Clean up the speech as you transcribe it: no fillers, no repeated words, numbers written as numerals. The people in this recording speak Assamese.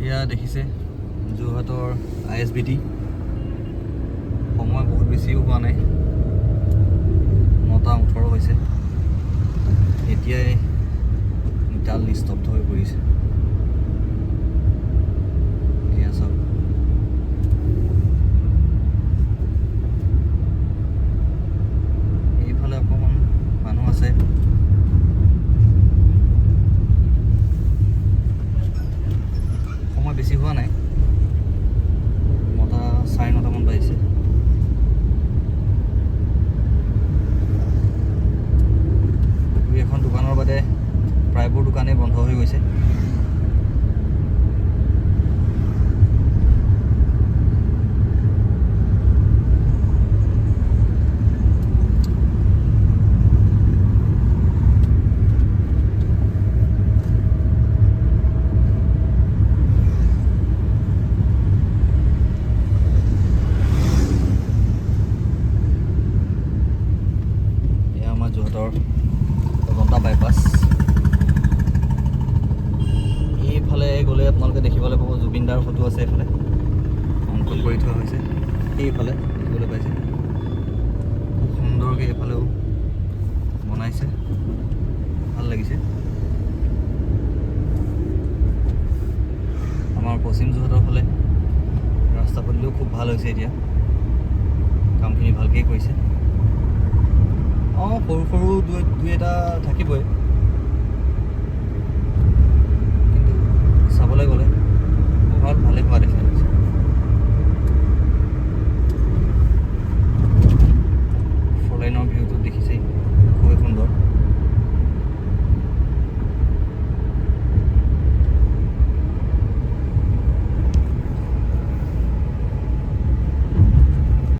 এতিয়া দেখিছে যোৰহাটৰ ISBT সময় বহুত বেছিও হোৱা নাই, 9:18 হৈছে। এতিয়াই মিটাল নিস্তব্ধ হৈ পৰিছে। এয়া চাওক, এইফালে অকণমান মানুহ আছে। সময় বেছি হোৱা নাই, 9:30 বাজিছে। দুই এখন দোকানৰ বাদে প্ৰায়বোৰ দোকানেই বন্ধ হৈ গৈছে। যোৰহাটৰ অজন্তা বাইপাছ, এইফালে গ'লে আপোনালোকে দেখিবলৈ পাব জুবিনদাৰ ফটো আছে। এইফালে অংকন কৰি থোৱা হৈছে, সেইফালে দেখিবলৈ পাইছে। খুব সুন্দৰকৈ এইফালেও বনাইছে, ভাল লাগিছে। আমাৰ পশ্চিম যোৰহাটৰ ফালে ৰাস্তা পদূলিও খুব ভাল হৈছে। এতিয়া কামখিনি ভালকেই কৰিছে। সৰু সৰু দুই এটা থাকিবই।